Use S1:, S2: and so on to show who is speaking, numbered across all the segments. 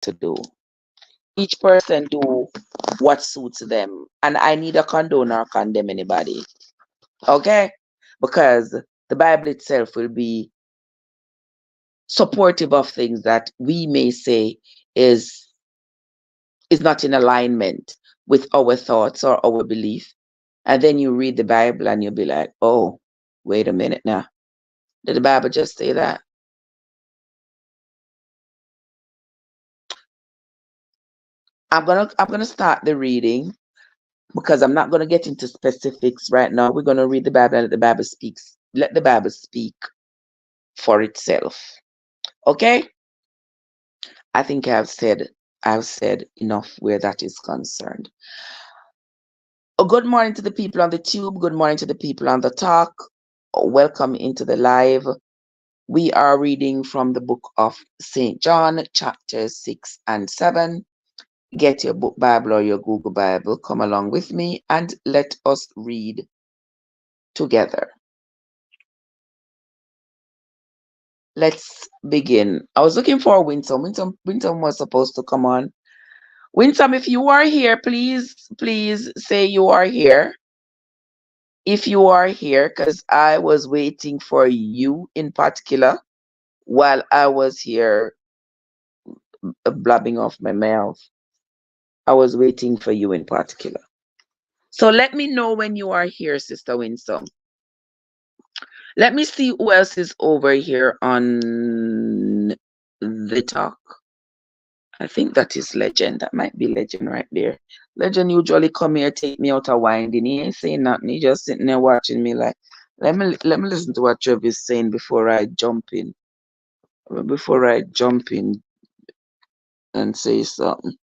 S1: to do. Each person do what suits them. And I neither condone or condemn anybody. Okay? Because the Bible itself will be supportive of things that we may say is is not in alignment with our thoughts or our belief. And then you read the Bible and you'll be like, oh, wait a minute now. Did the Bible just say that? I'm gonna start the reading because I'm not gonna get into specifics right now. We're gonna read the Bible and let the Bible speak for itself. Okay? I think I've said enough where that is concerned. Oh, good morning to the people on the tube. Good morning to the people on the talk. Welcome into the live. We are reading from the book of St. John, chapters 6 and 7. Get your book Bible or your Google Bible. Come along with me and let us read together. Let's begin. I was looking for Winsome. Winsome was supposed to come on. Winsome, if you are here, please say you are here. If you are here, because I was waiting for you in particular while I was here blabbing off my mouth. I was waiting for you in particular. So let me know when you are here, Sister Winsome. Let me see who else is over here on the talk. I think that is Legend. That might be Legend right there. Legend usually come here, take me out of winding. He ain't saying nothing. He just sitting there watching me like, let me listen to what Trev is saying before I jump in. Before I jump in and say something.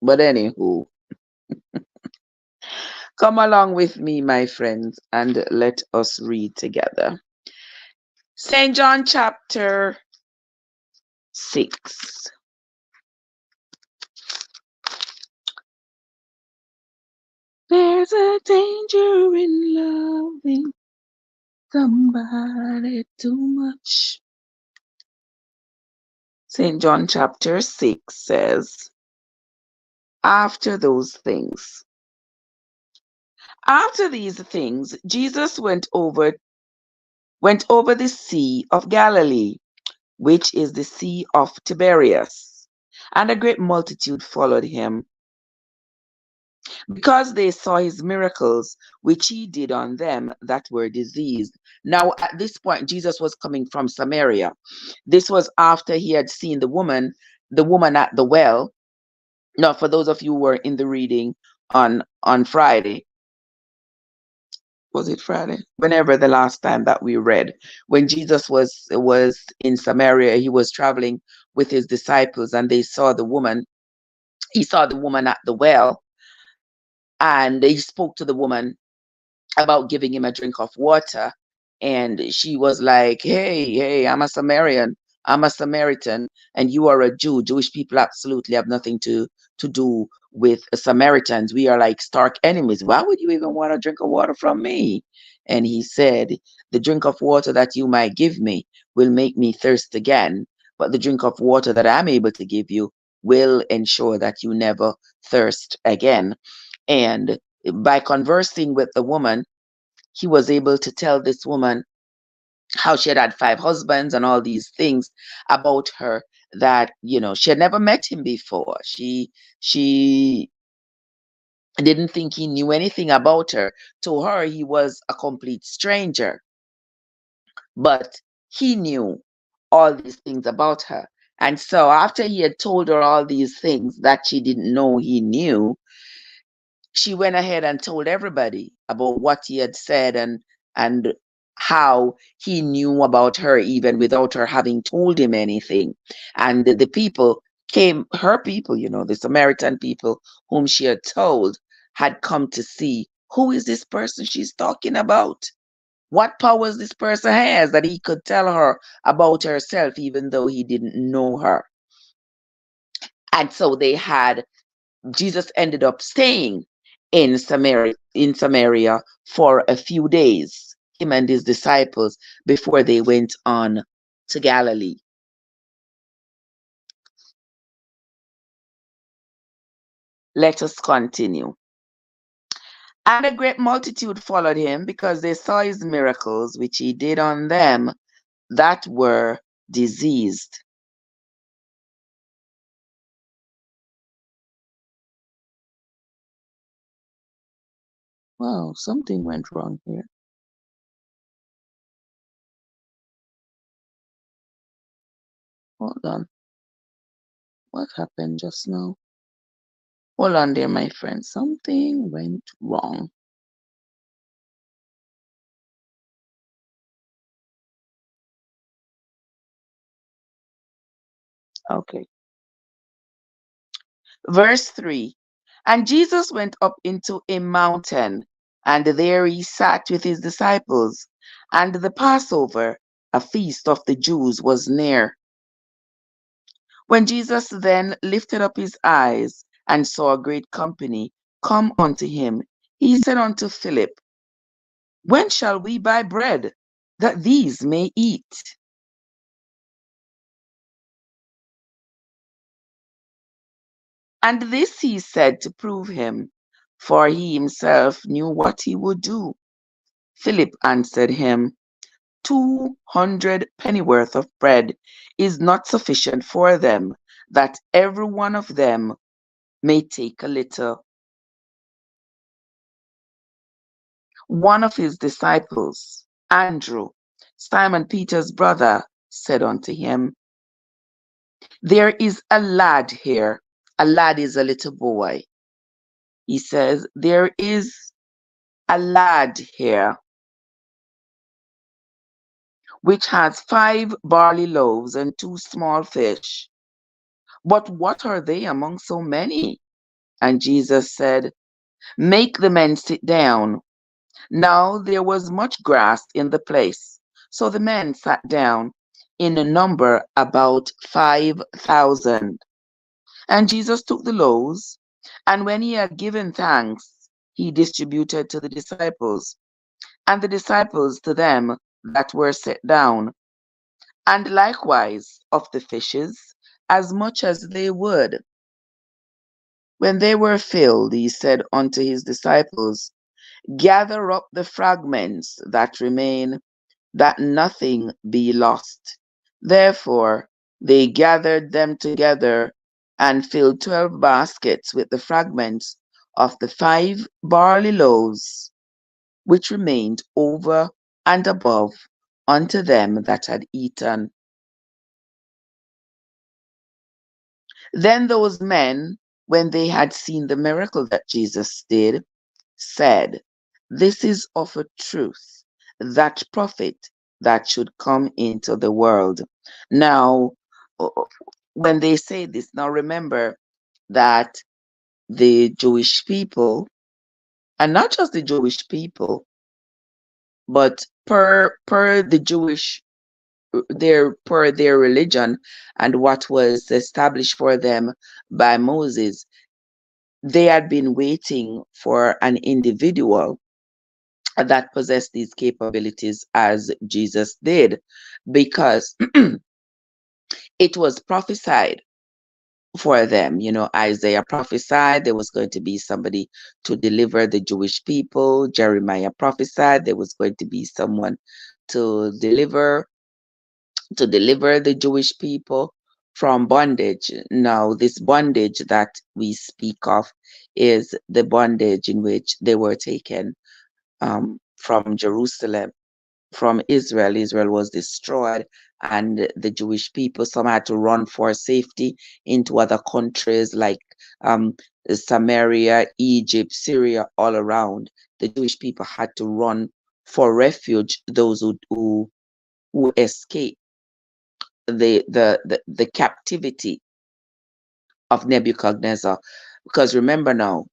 S1: But anywho, come along with me, my friends, and let us read together. St. John chapter 6. There's a danger in loving somebody too much. St. John chapter 6 says, after these things, Jesus went over the Sea of Galilee, which is the Sea of Tiberias, and a great multitude followed him, because they saw his miracles, which he did on them that were diseased. Now, at this point, Jesus was coming from Samaria. This was after he had seen the woman at the well. Now, for those of you who were in the reading on Friday, was it Friday? Whenever the last time that we read, when Jesus was in Samaria, he was traveling with his disciples, and they saw the woman. He saw the woman at the well, and he spoke to the woman about giving him a drink of water. And she was like, hey, I'm a Samaritan, and you are a Jew. Jewish people absolutely have nothing to do with Samaritans. We are like stark enemies. Why would you even want a drink of water from me? And he said, the drink of water that you might give me will make me thirst again, but the drink of water that I'm able to give you will ensure that you never thirst again. And by conversing with the woman, he was able to tell this woman how she had 5 husbands and all these things about her, that, she had never met him before. She didn't think he knew anything about her. To her, he was a complete stranger. But he knew all these things about her. And so after he had told her all these things that she didn't know he knew, she went ahead and told everybody about what he had said, and how he knew about her even without her having told him anything. And the people came, her people, the Samaritan people whom she had told, had come to see, who is this person she's talking about? What powers this person has that he could tell her about herself even though he didn't know her. And so Jesus ended up staying in Samaria for a few days, him and his disciples, before they went on to Galilee. Let us continue. And a great multitude followed him because they saw his miracles which he did on them that were diseased. Wow, something went wrong here. Hold on. What happened just now? Hold on there, my friend. Something went wrong. Okay. Verse 3. And Jesus went up into a mountain, and there he sat with his disciples. And the Passover, a feast of the Jews, was near. When Jesus then lifted up his eyes and saw a great company come unto him, he said unto Philip, when shall we buy bread that these may eat? And this he said to prove him, for he himself knew what he would do. Philip answered him, 200 pennyworth of bread is not sufficient for them, that every one of them may take a little. One of his disciples, Andrew, Simon Peter's brother, said unto him, there is a lad here. A lad is a little boy. He says, there is a lad here which has 5 barley loaves and 2 small fish. But what are they among so many? And Jesus said, make the men sit down. Now there was much grass in the place. So the men sat down, in a number about 5,000. And Jesus took the loaves, and when he had given thanks, he distributed to the disciples, and the disciples to them that were set down, and likewise of the fishes, as much as they would. When they were filled, he said unto his disciples, gather up the fragments that remain, that nothing be lost. Therefore they gathered them together and filled 12 baskets with the fragments of the 5 barley loaves, which remained over and above unto them that had eaten. Then those men, when they had seen the miracle that Jesus did, said, this is of a truth that prophet that should come into the world. Now, when they say this, now remember that the Jewish people, and not just the Jewish people, but per the Jewish per their religion and what was established for them by Moses, they had been waiting for an individual that possessed these capabilities as Jesus did, because it was prophesied for them. You know, Isaiah prophesied there was going to be somebody to deliver the Jewish people. Jeremiah prophesied there was going to be someone to deliver the Jewish people from bondage. Now, this bondage that we speak of is the bondage in which they were taken from Jerusalem, from Israel. Israel was destroyed, and the Jewish people, some had to run for safety into other countries like Samaria, Egypt, Syria, all around. The Jewish people had to run for refuge, those who escaped the captivity of Nebuchadnezzar. Because remember now,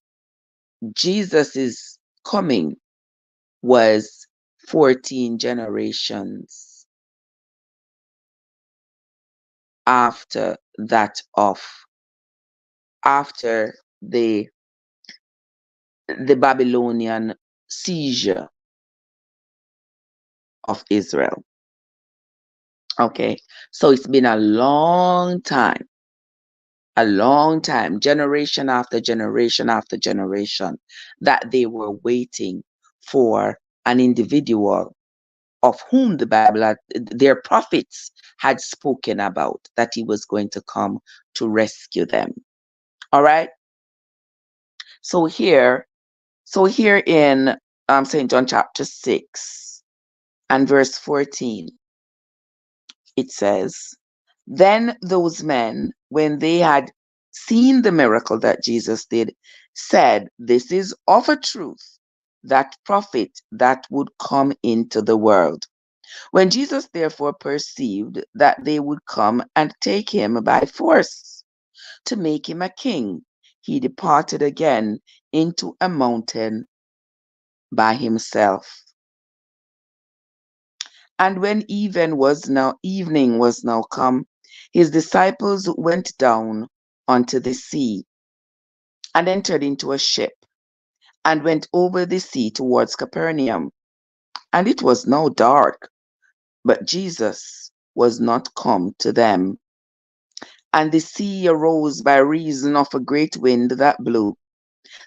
S1: Jesus' coming was 14 generations after that of after the Babylonian seizure of Israel. Okay, so it's been a long time, a long time, generation after generation after generation, that they were waiting for an individual of whom the Bible, their prophets had spoken about, that he was going to come to rescue them. All right. So here, in St. John chapter 6 and verse 14, it says, then those men, when they had seen the miracle that Jesus did, said, this is of a truth that prophet that would come into the world. When Jesus therefore perceived that they would come and take him by force to make him a king, he departed again into a mountain by himself. And when evening was now come, his disciples went down unto the sea and entered into a ship and went over the sea towards Capernaum. And it was now dark, but Jesus was not come to them. And the sea arose by reason of a great wind that blew.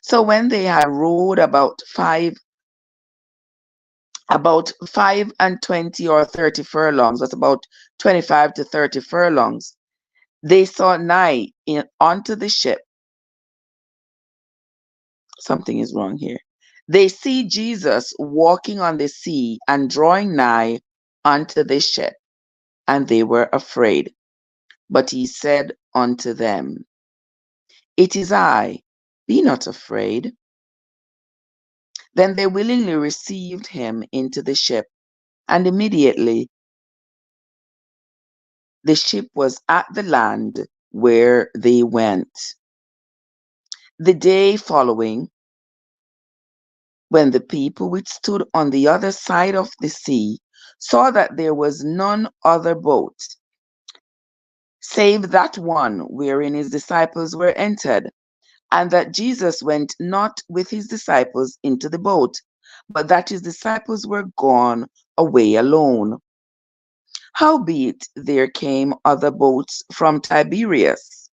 S1: So when they had rowed about 5 and 20 or 30 furlongs, that's about 25 to 30 furlongs, they saw nigh onto the ship. Something is wrong here. They see Jesus walking on the sea and drawing nigh unto the ship, and they were afraid. But he said unto them, it is I, be not afraid. Then they willingly received him into the ship, and immediately the ship was at the land where they went. The day following, when the people which stood on the other side of the sea saw that there was none other boat, save that one wherein his disciples were entered, and that Jesus went not with his disciples into the boat, but that his disciples were gone away alone. Howbeit there came other boats from Tiberias,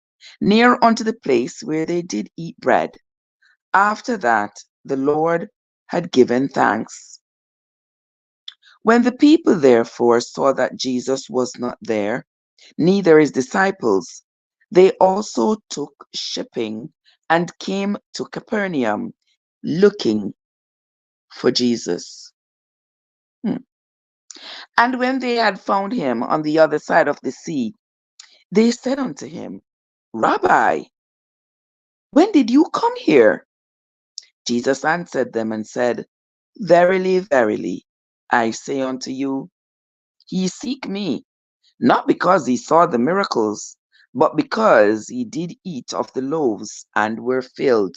S1: near unto the place where they did eat bread, after that the Lord had given thanks. When the people therefore saw that Jesus was not there, neither his disciples, they also took shipping and came to Capernaum, looking for Jesus. And when they had found him on the other side of the sea, they said unto him, Rabbi, when did you come here? Jesus answered them and said, verily, verily, I say unto you, ye seek me, not because ye saw the miracles, but because ye did eat of the loaves and were filled.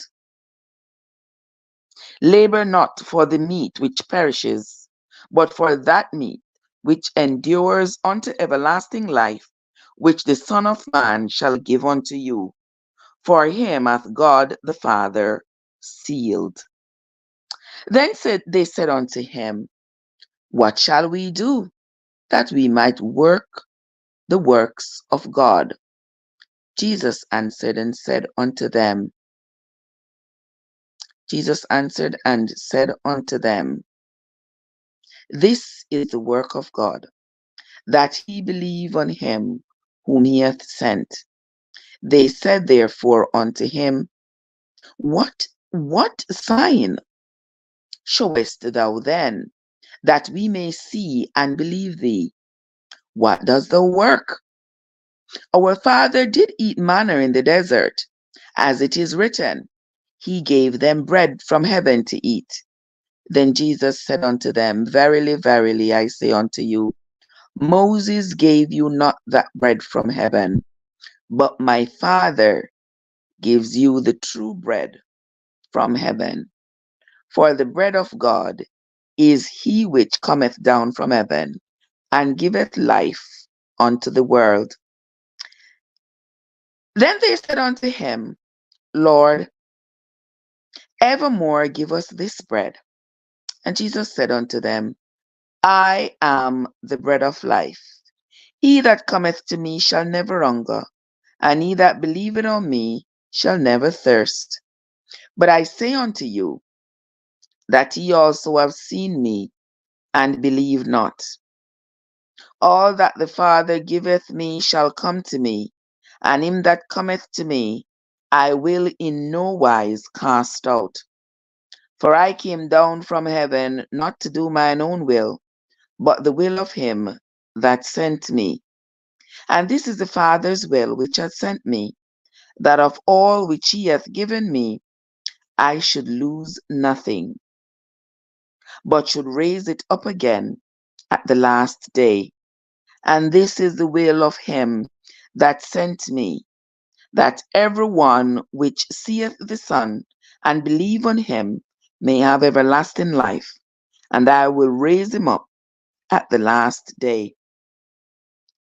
S1: Labor not for the meat which perishes, but for that meat which endures unto everlasting life, which the Son of Man shall give unto you. For him hath God the Father sealed. Then they said unto him, what shall we do, that we might work the works of God? Jesus answered and said unto them, this is the work of God, that he believe on him whom he hath sent. They said therefore unto him, what sign showest thou then, that we may see and believe thee? What dost thou work? Our father did eat manna in the desert, as it is written, he gave them bread from heaven to eat. Then Jesus said unto them, verily, verily, I say unto you, Moses gave you not that bread from heaven, but my Father gives you the true bread from heaven. For the bread of God is he which cometh down from heaven, and giveth life unto the world. Then they said unto him, Lord, evermore give us this bread. And Jesus said unto them, I am the bread of life. He that cometh to me shall never hunger, and he that believeth on me shall never thirst. But I say unto you, that ye also have seen me, and believe not. All that the Father giveth me shall come to me, and him that cometh to me I will in no wise cast out. For I came down from heaven not to do mine own will, but the will of him that sent me. And this is the Father's will which hath sent me, that of all which he hath given me I should lose nothing, but should raise it up again at the last day. And this is the will of him that sent me, that every one which seeth the Son and believe on him may have everlasting life, and I will raise him up at the last day.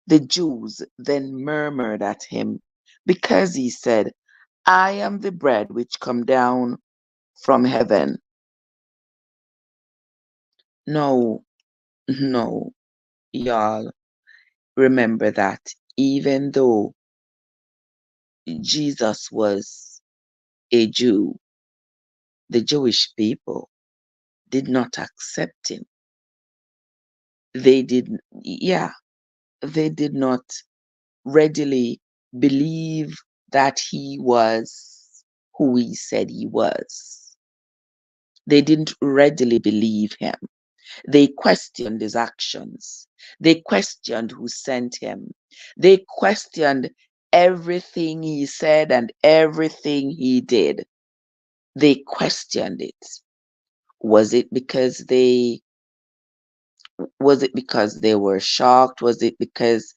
S1: The Jews then murmured at him, because he said, I am the bread which come down from heaven. No, no, y'all, remember that even though Jesus was a Jew, the Jewish people did not accept him. They did, yeah, they did not readily believe that he was who he said he was. They didn't readily believe him. They questioned his actions. They questioned who sent him. They questioned everything he said and everything he did. They questioned it. Was it because they were shocked? Was it because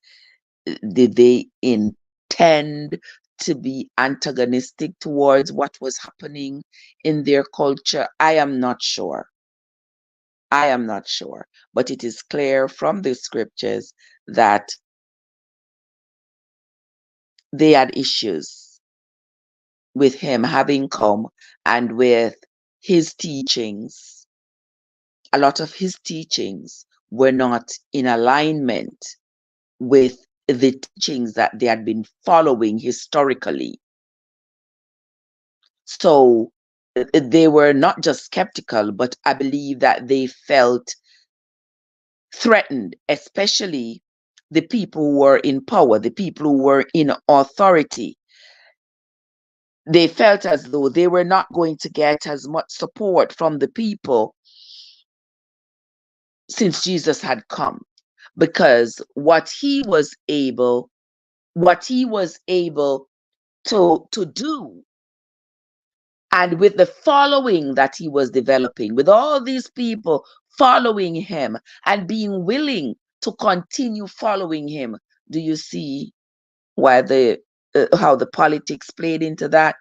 S1: did they intend to be antagonistic towards what was happening in their culture? I am not sure. I am not sure. But it is clear from the scriptures that they had issues with him having come and with his teachings. A lot of his teachings were not in alignment with the teachings that they had been following historically. So they were not just skeptical, but I believe that they felt threatened, especially the people who were in power, the people who were in authority. They felt as though they were not going to get as much support from the people since Jesus had come, because what he was able to do, and with the following that he was developing, with all these people following him and being willing to continue following him, do you see why how the politics played into that?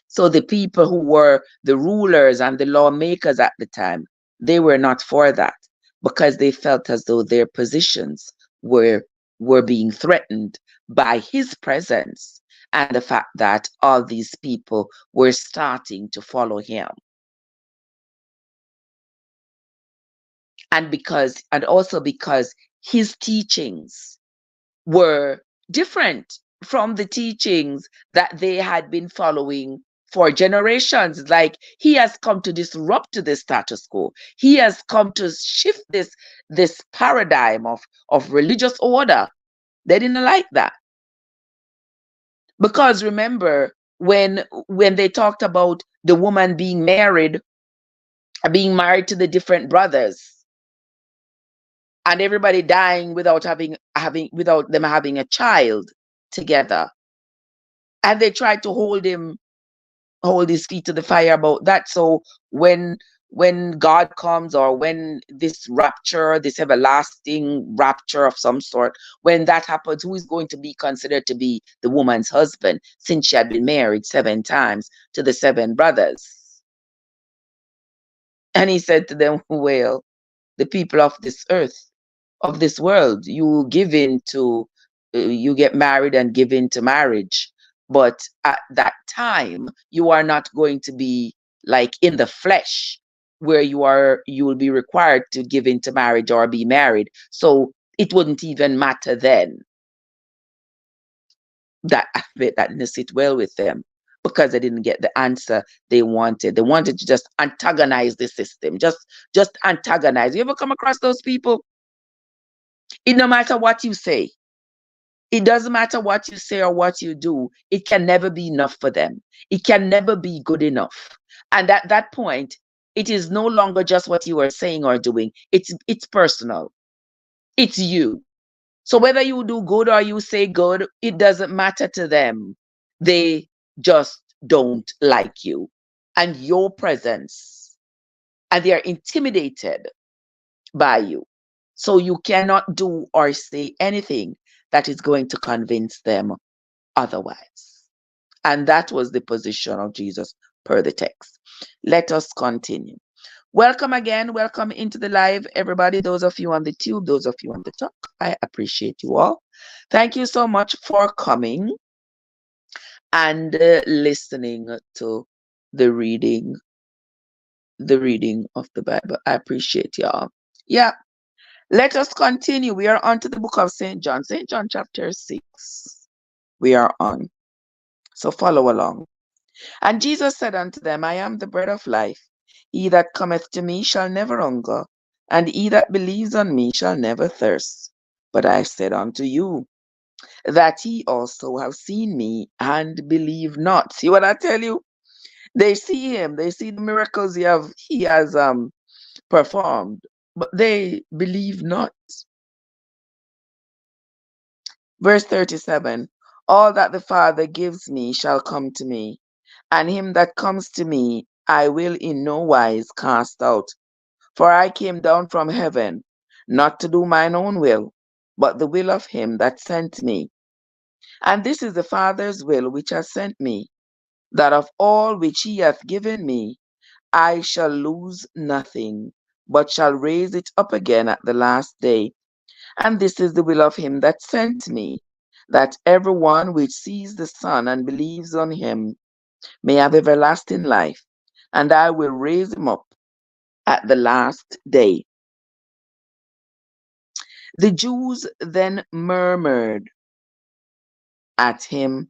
S1: So the people who were the rulers and the lawmakers at the time, they were not for that, because they felt as though their positions were being threatened by his presence and the fact that all these people were starting to follow him. And also because his teachings were different from the teachings that they had been following for generations. Like, he has come to disrupt the status quo. He has come to shift this paradigm of religious order. They didn't like that. Because remember, when they talked about the woman being married to the different brothers, and everybody dying without without them having a child together, and they tried to hold his feet to the fire about that. So when God comes, or when this rapture, this everlasting rapture of some sort, when that happens, who is going to be considered to be the woman's husband, since she had been married 7 times to the 7 brothers? And he said to them, well, the people of this earth, of this world, you give in to, you get married and give in to marriage. But at that time, you are not going to be like in the flesh, where you will be required to give in to marriage or be married. So it wouldn't even matter then. that aspect that didn't sit well with them because they didn't get the answer they wanted. They wanted to just antagonize the system, just antagonize. You ever come across those people? It no matter what you say, it doesn't matter what you say or what you do, it can never be enough for them. It can never be good enough. And at that point, it is no longer just what you are saying or doing. It's personal. It's you. So whether you do good or you say good, it doesn't matter to them. They just don't like you and your presence. And they are intimidated by you. So you cannot do or say anything that is going to convince them otherwise. And that was the position of Jesus per the text. Let us continue. Welcome again. Welcome into the live, everybody. Those of you on the tube, those of you on the talk, I appreciate you all. Thank you so much for coming and listening to the reading of the Bible. I appreciate y'all. Yeah. Let us continue. We are on to the book of St. John chapter 6. We are on. So follow along. And Jesus said unto them, I am the bread of life. He that cometh to me shall never hunger, and he that believes on me shall never thirst. But I said unto you, that ye also have seen me, and believe not. See what I tell you? They see him, they see the miracles he has performed, but they believe not. Verse 37, all that the Father gives me shall come to me, and him that comes to me I will in no wise cast out. For I came down from heaven, not to do mine own will, but the will of him that sent me. And this is the Father's will which has sent me, that of all which he hath given me, I shall lose nothing, but shall raise it up again at the last day. And this is the will of him that sent me, that every one which sees the Son and believes on him may have everlasting life, and I will raise him up at the last day. The Jews then murmured at him.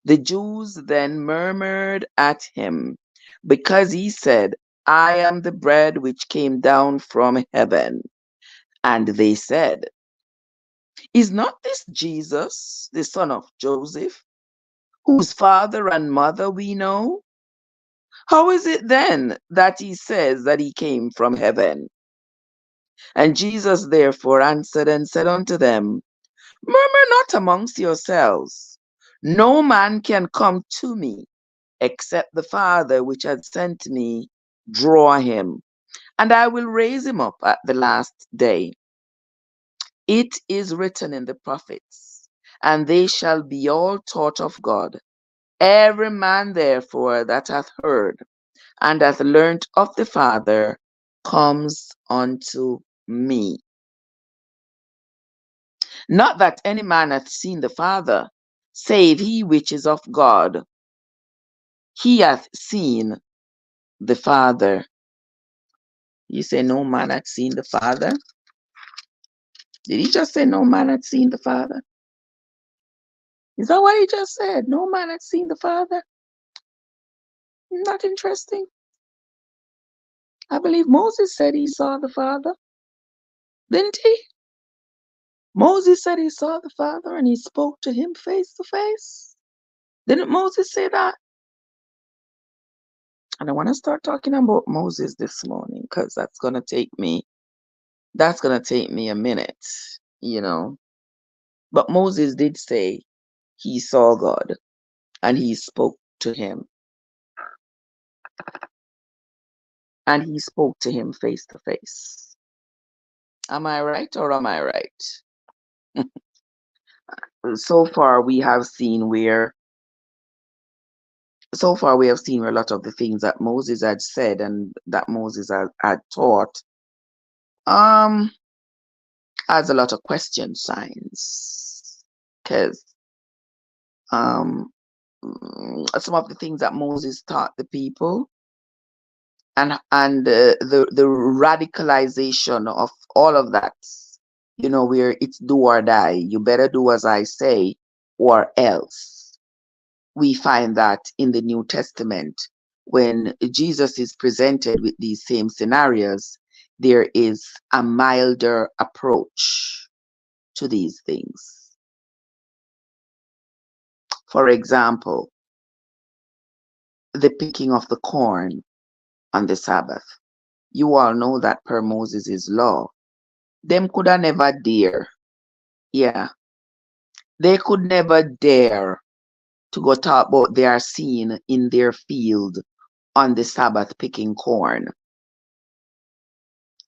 S1: The Jews then murmured at him, because he said, I am the bread which came down from heaven. And they said, is not this Jesus, the son of Joseph, whose father and mother we know? How is it then that he says that he came from heaven? And Jesus therefore answered and said unto them, murmur not amongst yourselves. No man can come to me, except the Father which had sent me draw him, and I will raise him up at the last day. It is written in the prophets, and they shall be all taught of God. Every man therefore that hath heard and hath learnt of the Father comes unto me. Not that any man hath seen the Father, save he which is of God. He hath seen the Father. You say no man hath seen the Father? Did he just say no man hath seen the Father? Is that what he just said? No man hath seen the Father? Not interesting. I believe Moses said he saw the Father. Didn't he? Moses said he saw the Father and he spoke to him face to face. Didn't Moses say that? And I want to start talking about Moses this morning because that's gonna take me a minute, you know. But Moses did say he saw God and he spoke to him. And he spoke to him face to face. Am I right or am I right? So far we have seen where a lot of the things that Moses had said and that Moses had taught has a lot of question signs, because some of the things that Moses taught the people and the radicalization of all of that, you know, where it's do or die. You better do as I say, or else. We find that in the New Testament, when Jesus is presented with these same scenarios, there is a milder approach to these things. For example, the picking of the corn on the Sabbath. You all know that per Moses' law, them could have never dare. Yeah, they could never dare to go talk about they are seen in their field on the Sabbath picking corn.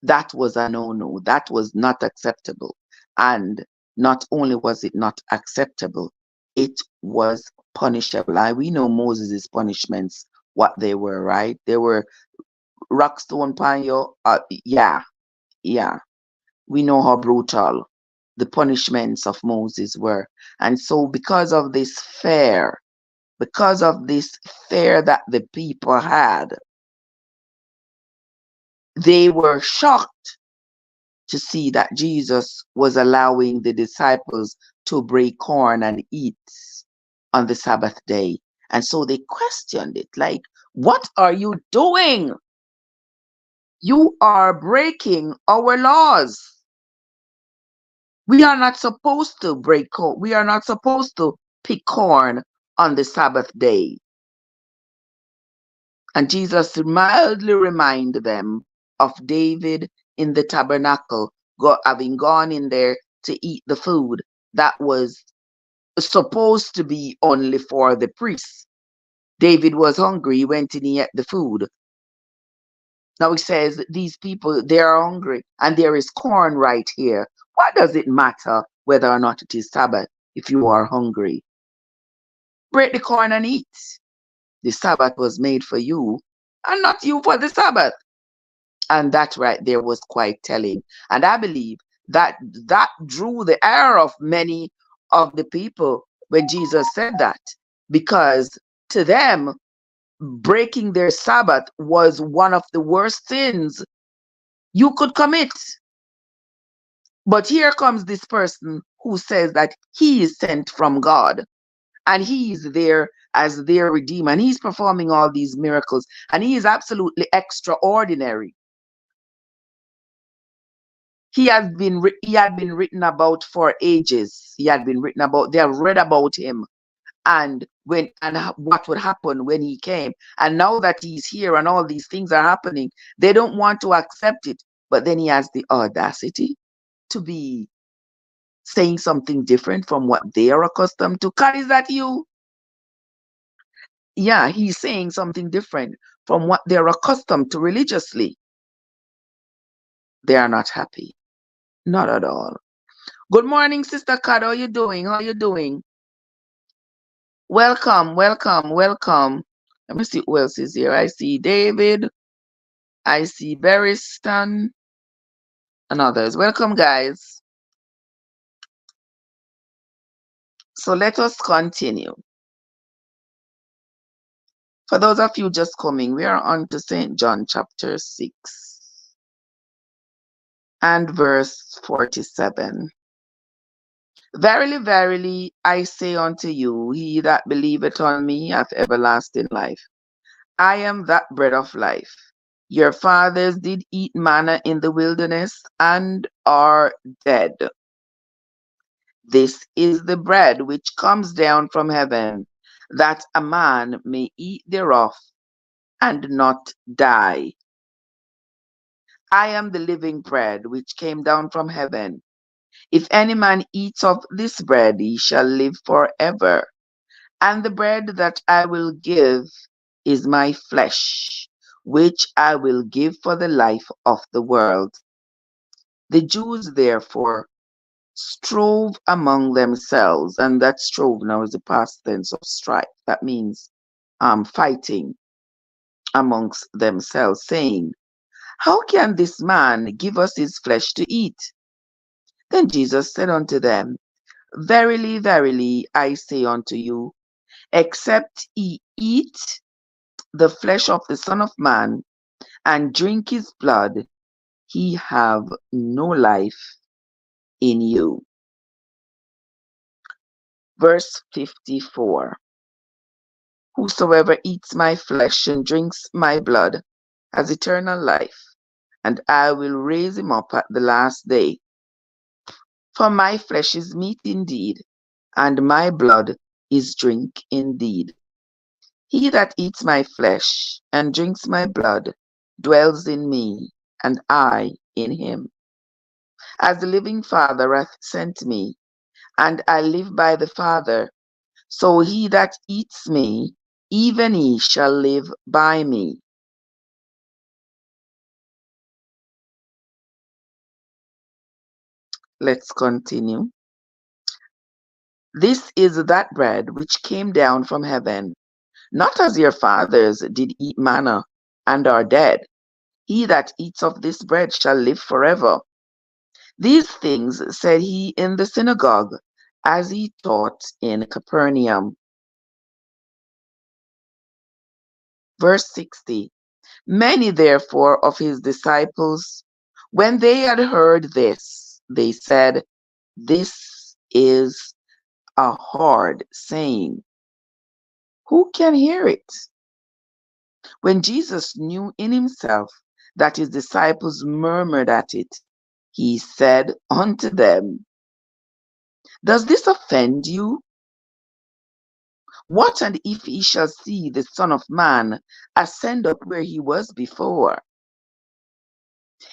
S1: That was a no-no. That was not acceptable. And not only was it not acceptable, it was punishable. And we know Moses' punishments, what they were, right? They were rock, stone, pan you. Yeah. We know how brutal the punishments of Moses were. And so because of this fear that the people had, they were shocked to see that Jesus was allowing the disciples to break corn and eat on the Sabbath day. And so they questioned it, like, what are you doing? You are breaking our laws. We are not supposed to break corn. We are not supposed to pick corn on the Sabbath day. And Jesus mildly reminded them of David in the tabernacle, having gone in there to eat the food that was supposed to be only for the priests. David was hungry, he went and he ate the food. Now he says, these people, they are hungry and there is corn right here. What does it matter whether or not it is Sabbath if you are hungry? Break the corn and eat. The Sabbath was made for you and not you for the Sabbath. And that right there was quite telling. And I believe that that drew the ire of many of the people when Jesus said that, because to them, breaking their Sabbath was one of the worst sins you could commit. But here comes this person who says that he is sent from God and he is there as their redeemer and he's performing all these miracles and he is absolutely extraordinary. He had been written about for ages. He had been written about. They have read about him and what would happen when he came. And now that he's here and all these things are happening, they don't want to accept it. But then he has the audacity to be saying something different from what they are accustomed to. God, is that you? Yeah, he's saying something different from what they're accustomed to religiously. They are not happy. Not at all. Good morning, Sister Kat. How you doing? How you doing? Welcome. Let me see who else is here. I see David. I see Beristan and others. Welcome, guys. So let us continue. For those of you just coming, we are on to St. John chapter 6 and verse 47. Verily, verily, I say unto you, he that believeth on me hath everlasting life. I am that bread of life. Your fathers did eat manna in the wilderness and are dead. This is the bread which comes down from heaven, that a man may eat thereof and not die. I am the living bread which came down from heaven. If any man eats of this bread, he shall live forever. And the bread that I will give is my flesh, which I will give for the life of the world. The Jews therefore strove among themselves, and that strove now is the past tense of strife. That means fighting amongst themselves, saying, how can this man give us his flesh to eat? Then Jesus said unto them, verily, verily, I say unto you, except ye eat the flesh of the Son of Man and drink his blood, he have no life in you. Verse 54. Whosoever eats my flesh and drinks my blood has eternal life, and I will raise him up at the last day. For my flesh is meat indeed, and my blood is drink indeed. He that eats my flesh and drinks my blood dwells in me, and I in him. As the living Father hath sent me, and I live by the Father, so he that eats me, even he shall live by me. Let's continue. This is that bread which came down from heaven, not as your fathers did eat manna and are dead. He that eats of this bread shall live forever. These things said he in the synagogue, as he taught in Capernaum. Verse 60. Many therefore of his disciples, when they had heard this, they said, This is a hard saying. Who can hear it? When Jesus knew in himself that his disciples murmured at it, he said unto them, Does this offend you? What and if ye shall see the Son of Man ascend up where he was before?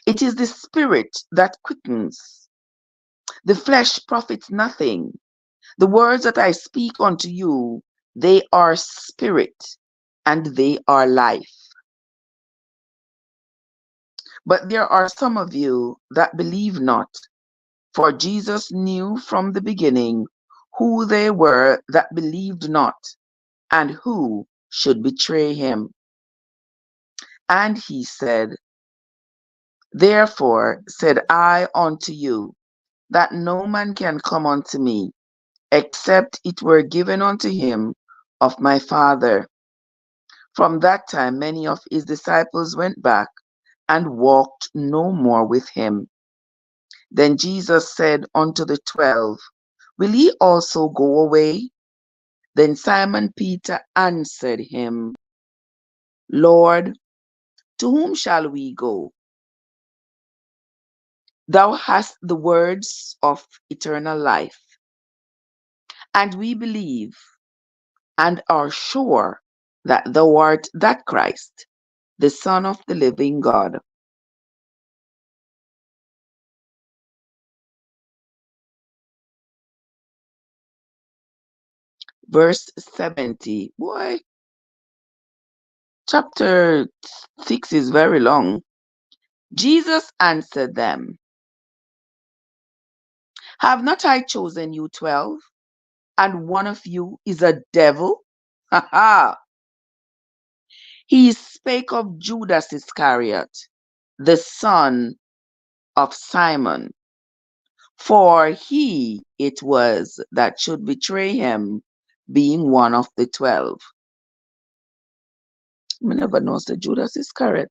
S1: It is the Spirit that quickens, the flesh profits nothing. The words that I speak unto you, they are spirit, and they are life. But there are some of you that believe not, for Jesus knew from the beginning who they were that believed not, and who should betray him. And he said, Therefore said I unto you, that no man can come unto me, except it were given unto him of my Father. From that time many of his disciples went back and walked no more with him. Then Jesus said unto the 12, Will ye also go away? Then Simon Peter answered him, Lord, to whom shall we go? Thou hast the words of eternal life, and we believe and are sure that thou art that Christ, the Son of the living God. Verse 70. Boy, chapter 6 is very long. Jesus answered them, Have not I chosen you 12, and one of you is a devil? Ha ha! He spake of Judas Iscariot, the son of Simon, for he it was that should betray him, being one of the 12. I never know that Judas Iscariot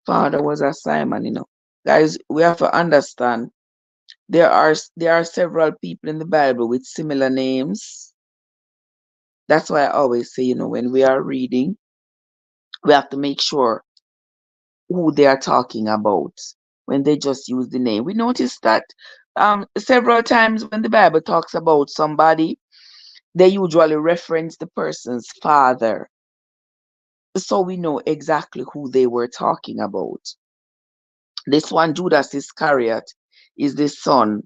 S1: father was a Simon. Guys, we have to understand there are several people in the Bible with similar names. That's why I always say, when we are reading, we have to make sure who they are talking about when they just use the name. We notice that several times when the Bible talks about somebody, they usually reference the person's father. So we know exactly who they were talking about. This one, Judas Iscariot, is the son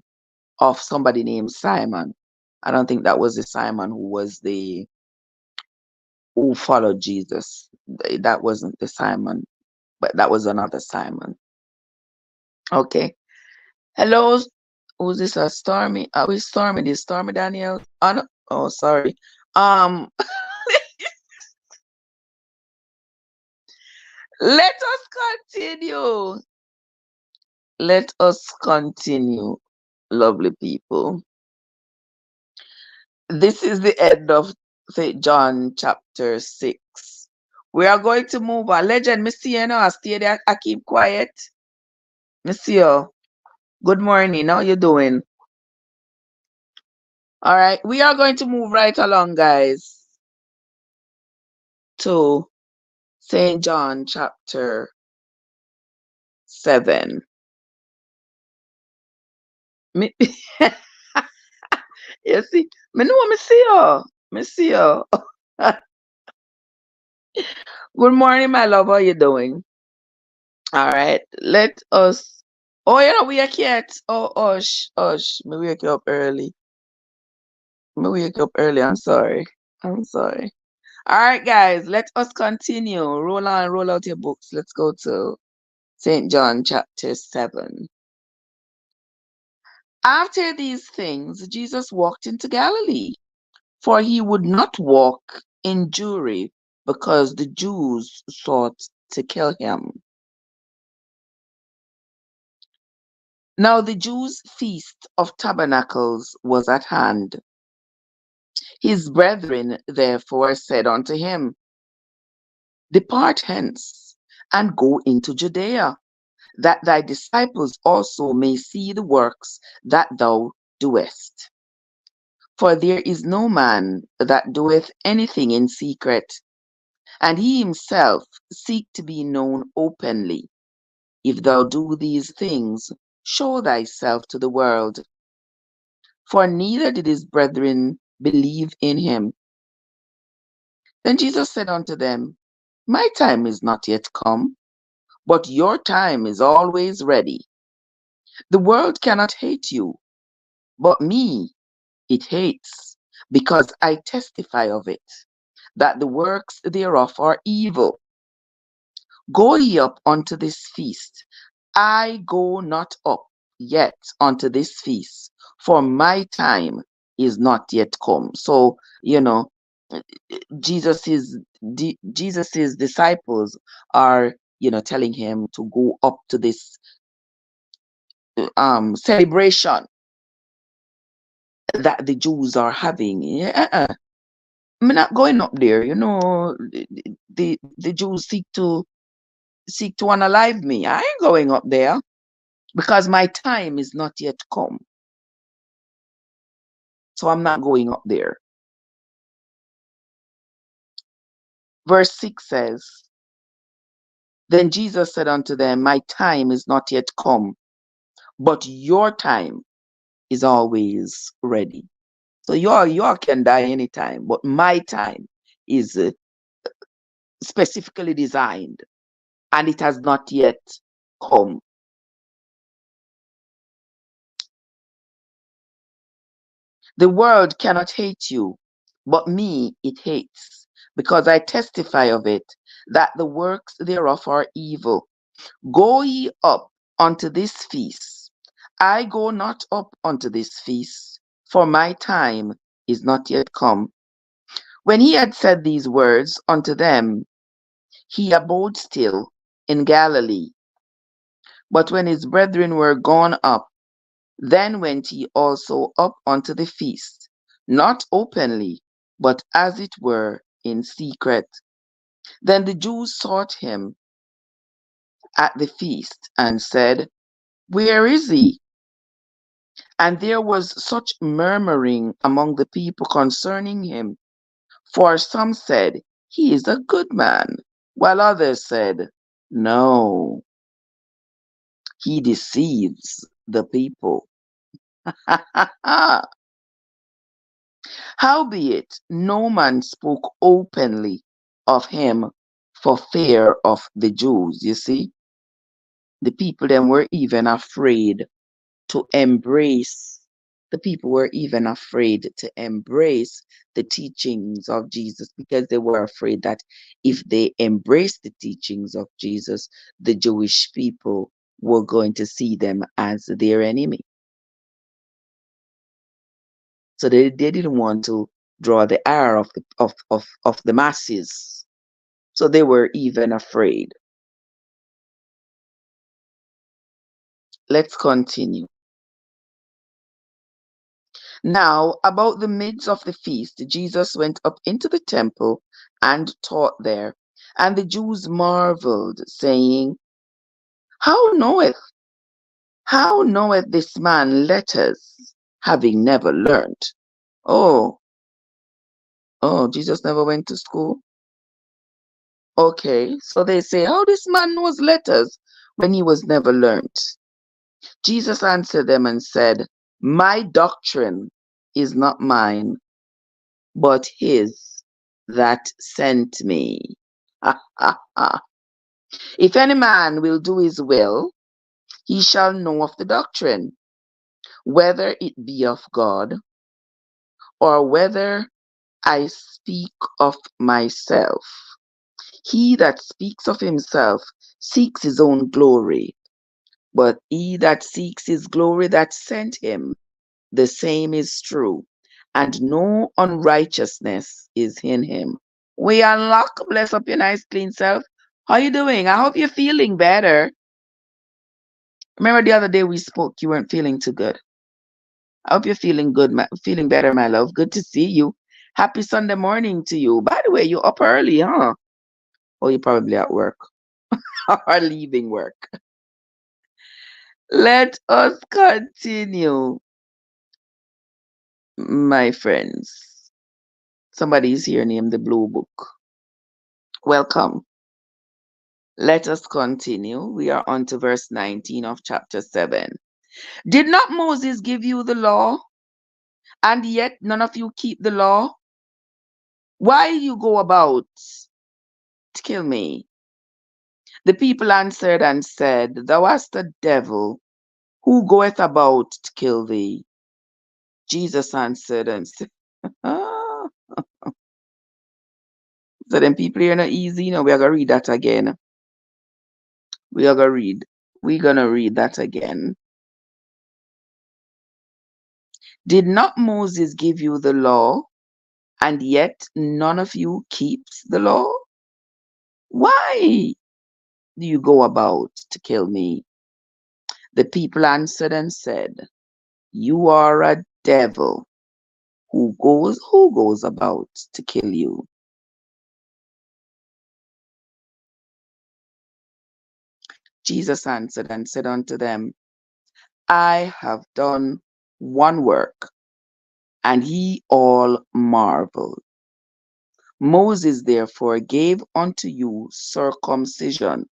S1: of somebody named Simon. I don't think that was the Simon who followed Jesus. That wasn't the Simon, but that was another Simon. Okay. Hello, who's this? Stormy? Are we Stormy? This Stormy Daniel? Oh, no. Oh, sorry. Um, let us continue. Let us continue, lovely people. This is the end of St. John chapter 6. We are going to move on. Legend, Monsieur, I stay there. I keep quiet. Monsieur, good morning. How you doing? All right, we are going to move right along, guys, to St. John chapter 7. Me, you see, me know me see you. Me see you. Good morning, my love. How you doing? All right, let us. Oh, you know, we are yet. Oh, hush, hush. Me wake you up early. Me wake you up early. I'm sorry. I'm sorry. All right, guys, let us continue. Roll on, roll out your books. Let's go to St. John chapter 7. After these things, Jesus walked into Galilee, for he would not walk in Jewry, because the Jews sought to kill him. Now the Jews' feast of tabernacles was at hand. His brethren therefore said unto him, Depart hence, and go into Judea, that thy disciples also may see the works that thou doest. For there is no man that doeth anything in secret, and he himself seek to be known openly. If thou do these things, show thyself to the world. For neither did his brethren believe in him. Then Jesus said unto them, My time is not yet come, but your time is always ready. The world cannot hate you, but me it hates, because I testify of it, that the works thereof are evil. Go ye up unto this feast. I go not up yet unto this feast, for my time is not yet come. So, Jesus's disciples are, telling him to go up to this celebration that the Jews are having. Yeah, I'm not going up there. The Jews seek to unalive me. I ain't going up there because my time is not yet come. So I'm not going up there. Verse 6 says, Then Jesus said unto them, My time is not yet come, but your time is always ready. So you can die anytime, but my time is specifically designed, and it has not yet come. The world cannot hate you, but me it hates, because I testify of it, that the works thereof are evil. Go ye up unto this feast. I go not up unto this feast, for my time is not yet come. When he had said these words unto them, he abode still in Galilee. But when his brethren were gone up, then went he also up unto the feast, not openly, but as it were in secret. Then the Jews sought him at the feast, and said, Where is he? And there was such murmuring among the people concerning him. For some said, He is a good man, while others said, No, he deceives the people. Howbeit, no man spoke openly of him for fear of the Jews. You see, the people then were even afraid to embrace. The people were even afraid to embrace the teachings of Jesus, because they were afraid that if they embraced the teachings of Jesus, the Jewish people were going to see them as their enemy. So they didn't want to draw the ire of the masses. So they were even afraid. Let's continue. Now, about the midst of the feast, Jesus went up into the temple and taught there. And the Jews marveled, saying, How knoweth this man letters, having never learned? Oh, oh, Jesus never went to school? Okay, so they say, how this man knows letters when he was never learnt? Jesus answered them and said, my doctrine is not mine, but his that sent me. If any man will do his will, he shall know of the doctrine, whether it be of God, or whether I speak of myself. He that speaks of himself seeks his own glory, but he that seeks his glory that sent him, the same is true, and no unrighteousness is in him. We unlock, bless up your nice clean self. How you doing? I hope you're feeling better. Remember the other day we spoke, you weren't feeling too good. I hope you're feeling good, feeling better, my love. Good to see you. Happy Sunday morning to you. By the way, you're up early, huh? Oh, you're probably at work or leaving work. Let us continue, my friends. Somebody's here named the Blue Book. Welcome. Let us continue. We are on to verse 19 of chapter 7. Did not Moses give you the law, and yet none of you keep the law? Why you go about to kill me? The people answered and said, thou hast a devil. Who goeth about to kill thee? Jesus answered and said, ah. So them people here not easy. You know, we are going to read that again. We're going to read that again. Did not Moses give you the law, and yet none of you keeps the law? Why do you go about to kill me? The people answered and said, you are a devil. Who goes about to kill you? Jesus answered and said unto them, I have done one work, and ye all marvel. Moses therefore gave unto you circumcision,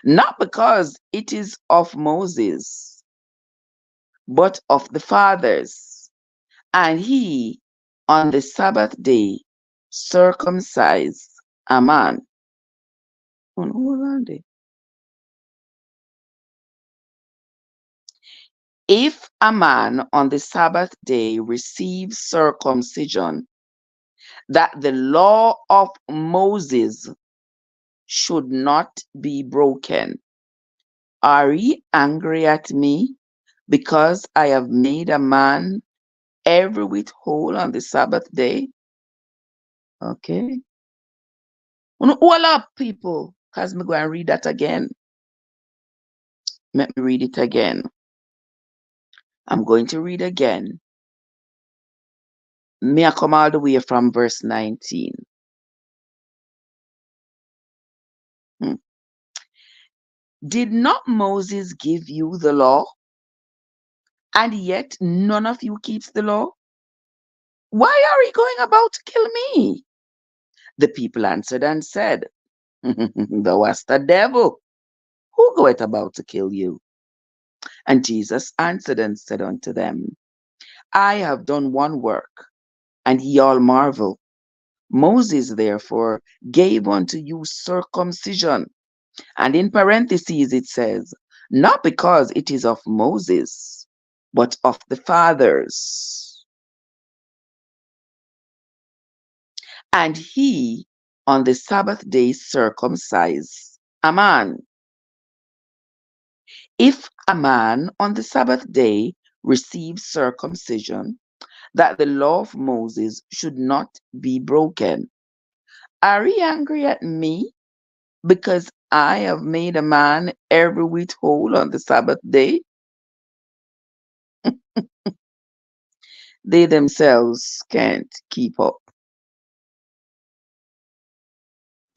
S1: not because it is of Moses, but of the fathers. And he on the Sabbath day circumcised a man. If a man on the Sabbath day receives circumcision, that the law of Moses should not be broken. Are ye angry at me because I have made a man every whit whole on the Sabbath day? Okay. Hold up, people, because me go and read that again. Let me read it again. I'm going to read again. May I come all the way from verse 19. Did not Moses give you the law, and yet none of you keeps the law? Why are you going about to kill me? The people answered and said, thou hast a devil. Who goeth about to kill you? And Jesus answered and said unto them, I have done one work, and ye all marvel. Moses therefore gave unto you circumcision. And in parentheses it says, not because it is of Moses, but of the fathers. And he on the Sabbath day circumcised a man. If a man on the Sabbath day receives circumcision, that the law of Moses should not be broken. Are ye angry at me because I have made a man every whit whole on the Sabbath day? They themselves can't keep up.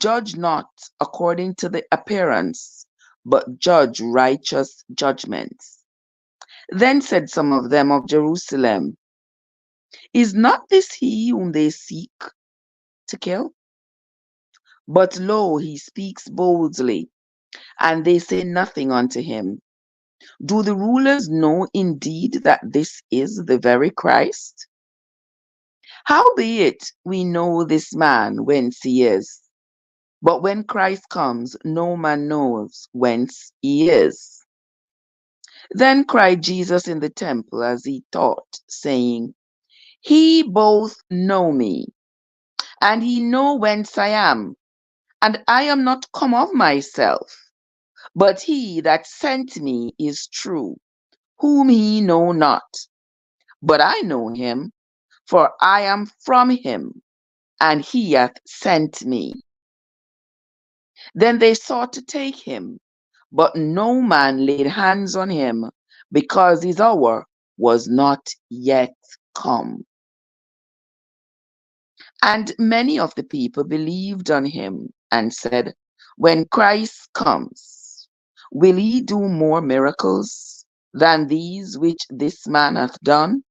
S1: Judge not according to the appearance, but judge righteous judgments. Then said some of them of Jerusalem, Is not this he whom they seek to kill? But lo, he speaks boldly, and they say nothing unto him. Do the rulers know indeed that this is the very Christ? Howbeit we know this man whence he is. But when Christ comes, no man knows whence he is. Then cried Jesus in the temple as he taught, saying, He both know me, and he know whence I am, and I am not come of myself, but he that sent me is true, whom he know not. But I know him, for I am from him, and he hath sent me. Then they sought to take him, but no man laid hands on him, because his hour was not yet come. And many of the people believed on him and said, When Christ comes, will he do more miracles than these which this man hath done?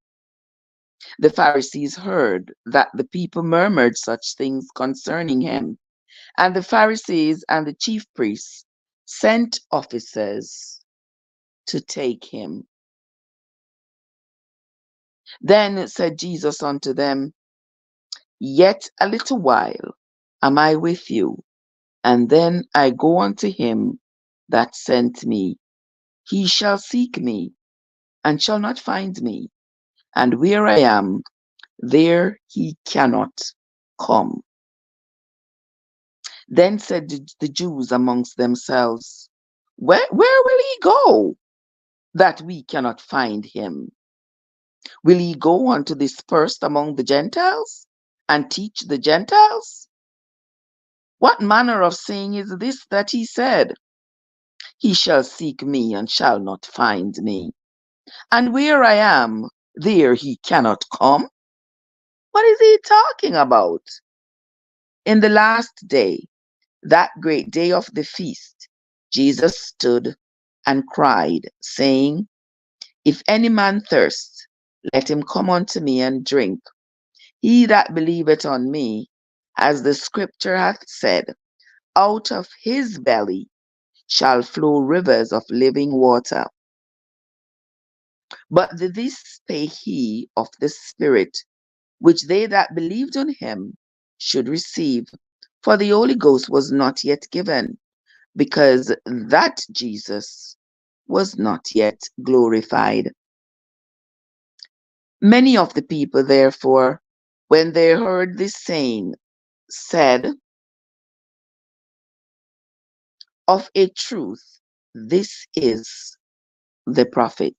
S1: The Pharisees heard that the people murmured such things concerning him. And the Pharisees and the chief priests sent officers to take him. Then said Jesus unto them, Yet a little while am I with you, and then I go unto him that sent me. He shall seek me, and shall not find me, and where I am, there he cannot come. Then said the Jews amongst themselves, where will he go, that we cannot find him? Will he go on to disperse among the Gentiles, and teach the Gentiles? What manner of saying is this that he said, He shall seek me, and shall not find me, and where I am, there he cannot come? What is he talking about? In the last day, that great day of the feast, Jesus stood and cried, saying, If any man thirst, let him come unto me and drink. He that believeth on me, as the scripture hath said, out of his belly shall flow rivers of living water. But this spake he of the Spirit, which they that believed on him should receive. For the Holy Ghost was not yet given, because that Jesus was not yet glorified. Many of the people, therefore, when they heard this saying, said, Of a truth, this is the prophet.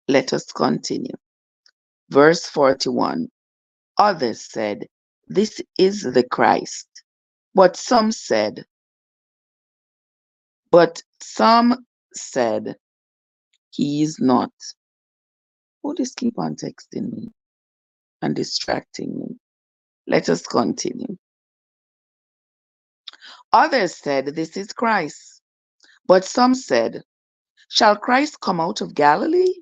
S1: Let us continue. Verse 41. Others said, This is the Christ. But some said, He is not. Who just keep on texting me and distracting me? Let us continue. Others said, This is Christ. But some said, Shall Christ come out of Galilee?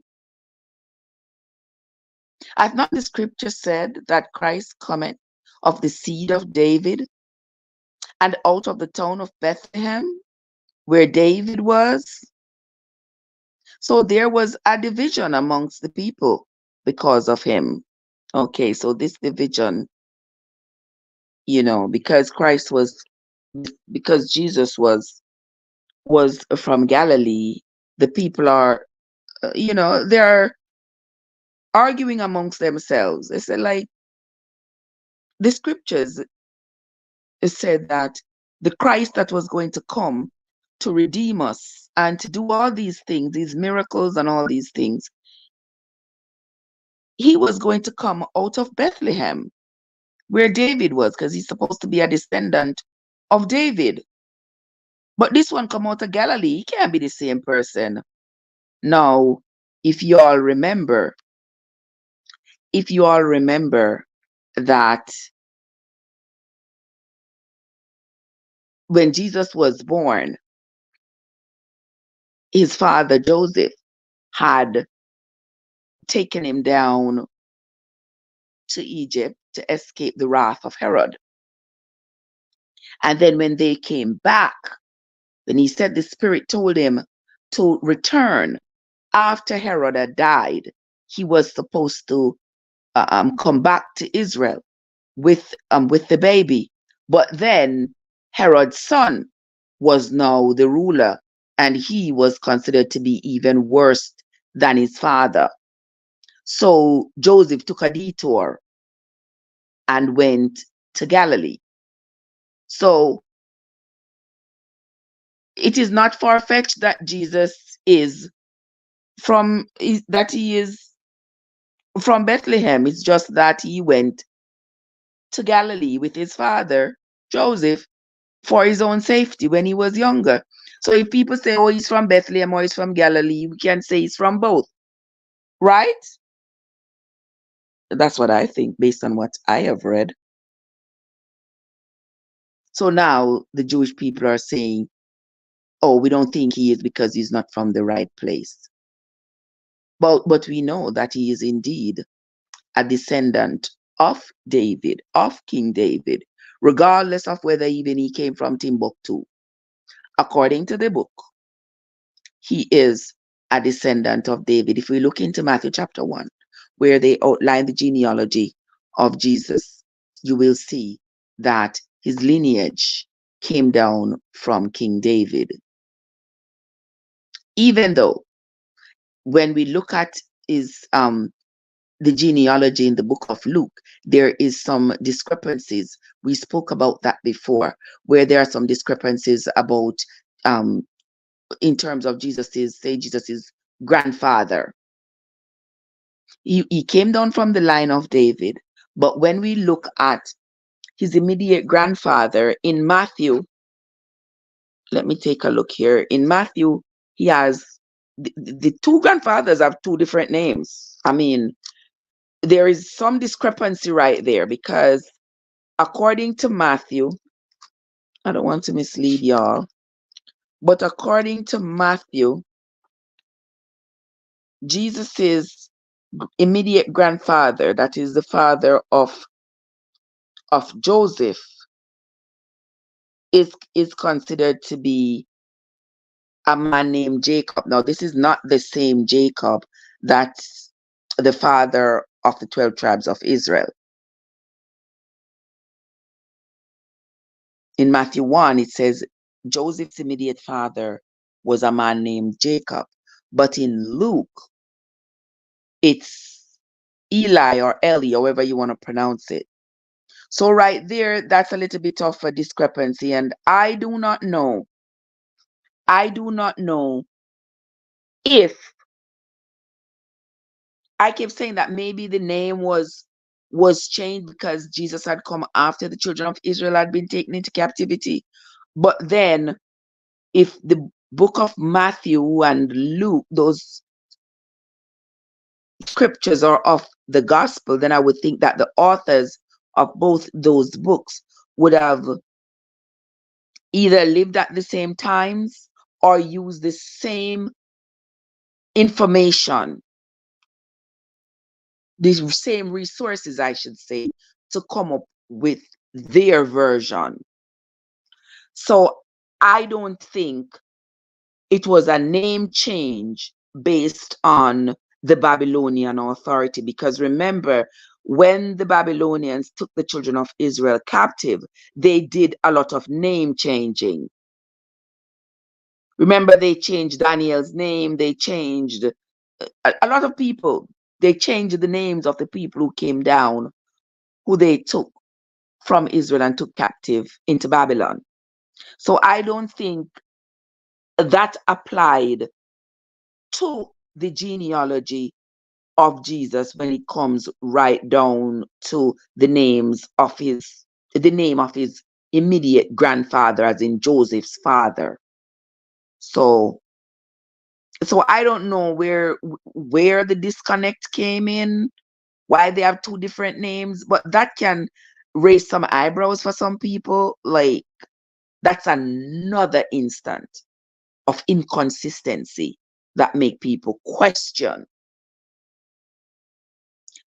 S1: Hath not the scripture said that Christ cometh of the seed of David, and out of the town of Bethlehem, where David was? So there was a division amongst the people because of him. Okay, so this division, because Jesus was from Galilee, the people are, they're arguing amongst themselves. They say, like, the scriptures said that the Christ that was going to come to redeem us and to do all these things, these miracles and all these things, he was going to come out of Bethlehem, where David was, because he's supposed to be a descendant of David. But this one come out of Galilee. He can't be the same person. Now, if you all remember that when Jesus was born, his father Joseph had taken him down to Egypt to escape the wrath of Herod. And then when they came back, then he said the Spirit told him to return after Herod had died. He was supposed to come back to Israel with the baby. But then Herod's son was now the ruler, and he was considered to be even worse than his father. So Joseph took a detour and went to Galilee. So it is not far-fetched that Jesus is from Bethlehem. It's just that he went to Galilee with his father, Joseph, for his own safety when he was younger. So if people say, oh, he's from Bethlehem or he's from Galilee, we can say he's from both, right? That's what I think based on what I have read. So now the Jewish people are saying, oh, we don't think he is because he's not from the right place. But we know that he is indeed a descendant of David, of King David, regardless of whether even he came from Timbuktu. According to the book, he is a descendant of David. If we look into Matthew chapter 1, where they outline the genealogy of Jesus, you will see that his lineage came down from King David. Even though when we look at his the genealogy in the book of Luke, there is some discrepancies. We spoke about that before, where there are some discrepancies about in terms of Jesus's grandfather. He came down from the line of David, but when we look at his immediate grandfather in Matthew, let me take a look here. In Matthew, he has the two grandfathers have two different names. I mean, there is some discrepancy right there, because according to Matthew, I don't want to mislead y'all, but according to Matthew, Jesus's immediate grandfather, that is the father of Joseph, is considered to be a man named Jacob. Now, this is not the same Jacob that's the father of the 12 tribes of Israel. In Matthew 1, it says Joseph's immediate father was a man named Jacob. But in Luke, it's Eli or Eli, however you want to pronounce it. So right there, that's a little bit of a discrepancy. And I do not know if, I kept saying that maybe the name was changed because Jesus had come after the children of Israel had been taken into captivity. But then if the book of Matthew and Luke, those scriptures are of the gospel, then I would think that the authors of both those books would have either lived at the same times or used the same information, the same resources, I should say, to come up with their version. So I don't think it was a name change based on the Babylonian authority, because remember, when the Babylonians took the children of Israel captive, they did a lot of name changing. Remember, they changed Daniel's name, they changed a lot of people, they changed the names of the people who came down, who they took from Israel and took captive into Babylon. So I don't think that applied to the genealogy of Jesus when it comes right down to the name of his immediate grandfather, as in Joseph's father. So I don't know where the disconnect came in, why they have two different names, but that can raise some eyebrows for some people. Like, That's another instant of inconsistency that make people question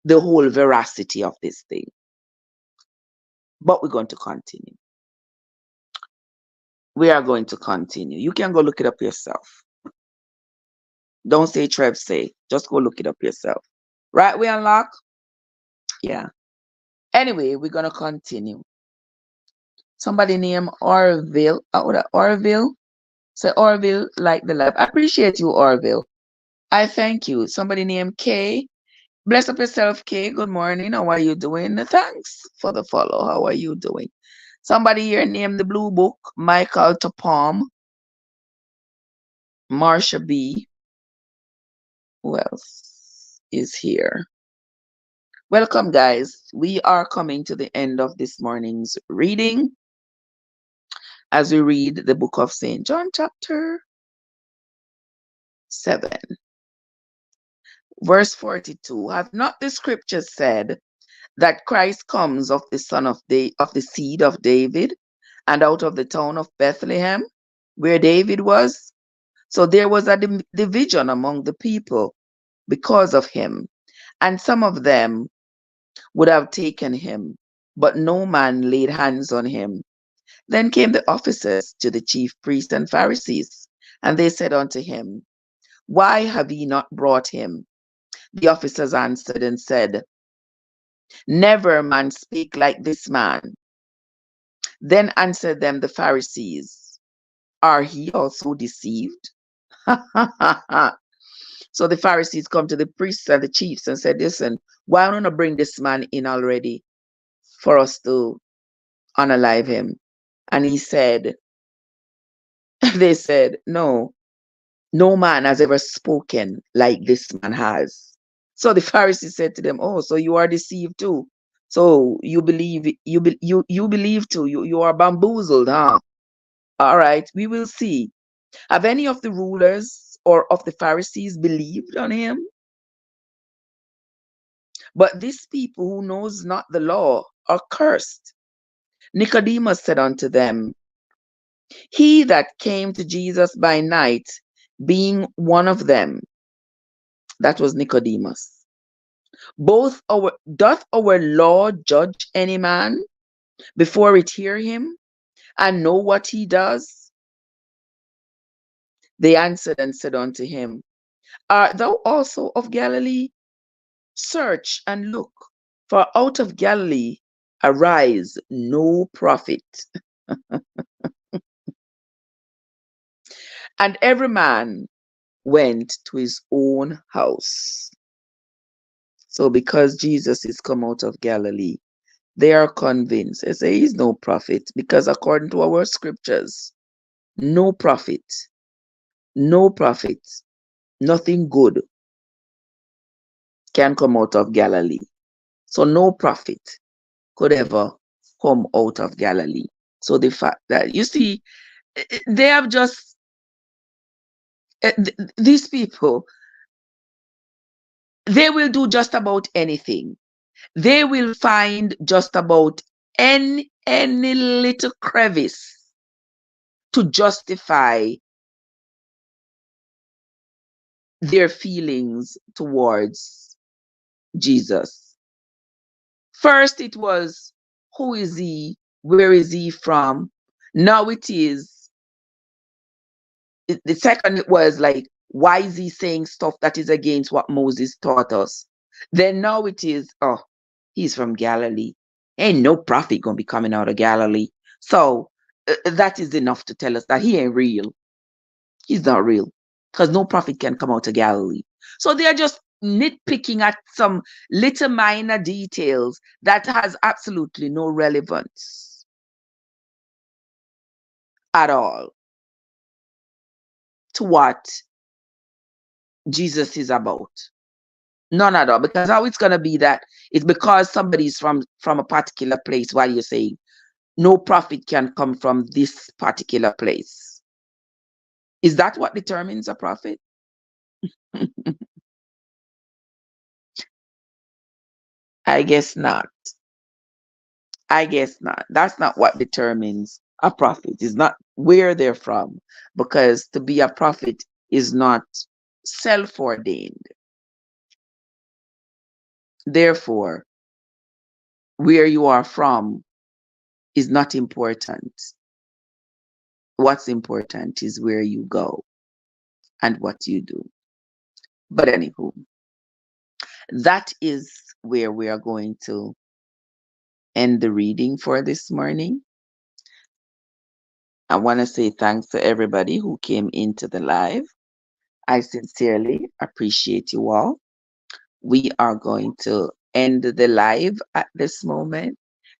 S1: the whole veracity of this thing. But we're going to continue. We are going to continue. You can go look it up yourself. Don't say Trev say. Just go look it up yourself. Right, we unlock? Yeah. Anyway, we're going to continue. Somebody named Orville. Orville? Say Orville like the life. I appreciate you, Orville. I thank you. Somebody named Kay. Bless up yourself, Kay. Good morning. How are you doing? Thanks for the follow. How are you doing? Somebody here named the Blue Book. Michael Topom. Marsha B. Who else is here? Welcome, guys. We are coming to the end of this morning's reading as we read the book of St. John, chapter 7. Verse 42. Have not the scriptures said that Christ comes of the son of the seed of David and out of the town of Bethlehem, where David was? So there was a division among the people because of him, and some of them would have taken him, but no man laid hands on him. Then came the officers to the chief priests and Pharisees, and they said unto him, Why have ye not brought him? The officers answered and said, Never man spake like this man. Then answered them the Pharisees, Are he also deceived? So the Pharisees come to the priests and the chiefs and said, Listen, why don't you bring this man in already for us to unalive him? And he said, they said, No man has ever spoken like this man has. So the Pharisees said to them, Oh, so you are deceived too. So you believe you believe too. You are bamboozled, huh? All right, we will see. Have any of the rulers or of the Pharisees believed on him? But these people who knows not the law are cursed. Nicodemus said unto them, He that came to Jesus by night, being one of them, that was Nicodemus. Doth our law judge any man before it hear him and know what he does? They answered and said unto him, Art thou also of Galilee? Search and look, for out of Galilee arise no prophet. And every man went to his own house. So because Jesus is come out of Galilee, they are convinced. They say he's no prophet because according to our scriptures, no prophet, nothing good can come out of Galilee. So no prophet could ever come out of Galilee. So the fact that, you see, they have just, these people, they will do just about anything. They will find just about any little crevice to justify their feelings towards Jesus. First, it was, who is he? Where is he from? Now it is, the second it was like, why is he saying stuff that is against what Moses taught us? Then now it is, oh, he's from Galilee. Ain't no prophet gonna be coming out of Galilee. So that is enough to tell us that he ain't real. He's not real. Because no prophet can come out of Galilee. So they are just nitpicking at some little minor details that has absolutely no relevance at all to what Jesus is about. None at all. Because how it's going to be that it's because somebody's from a particular place while you're saying no prophet can come from this particular place. Is that what determines a prophet? I guess not. I guess not. That's not what determines a prophet. It's not where they're from, because to be a prophet is not self-ordained. Therefore, where you are from is not important. What's important is where you go and what you do. But anywho, that is where we are going to end the reading for this morning. I want to say thanks to everybody who came into the live. I sincerely appreciate you all. We are going to end the live at this moment.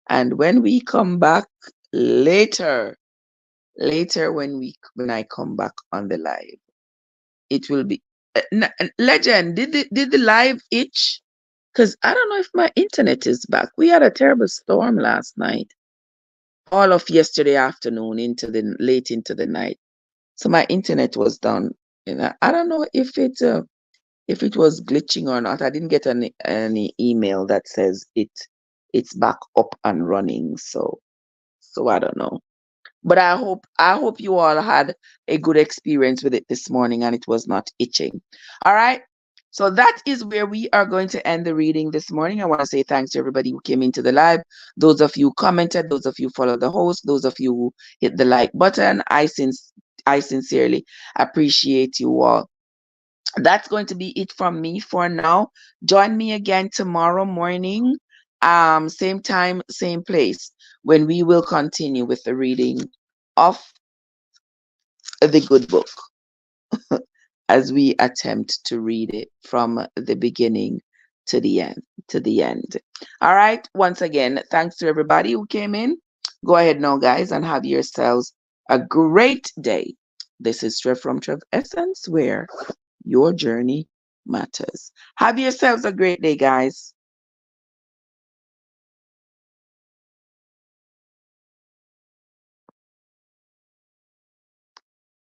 S1: And when we come back later, when I come back on the live, it will be Legend. Did the live itch? Because I don't know if my internet is back. We had a terrible storm last night, all of yesterday afternoon into the late into the night. So my internet was down. And I don't know if it was glitching or not. I didn't get any email that says it's back up and running. So I don't know. But I hope you all had a good experience with it this morning and it was not itching. All right. So that is where we are going to end the reading this morning. I want to say thanks to everybody who came into the live. Those of you commented, those of you followed the host, those of you who hit the like button. I sincerely appreciate you all. That's going to be it from me for now. Join me again tomorrow morning, same time, same place, when we will continue with the reading of the good book as we attempt to read it from the beginning to the end. All right. Once again, thanks to everybody who came in. Go ahead now, guys, and have yourselves a great day. This is Trev from Trev Essence, where your journey matters. Have yourselves a great day, guys.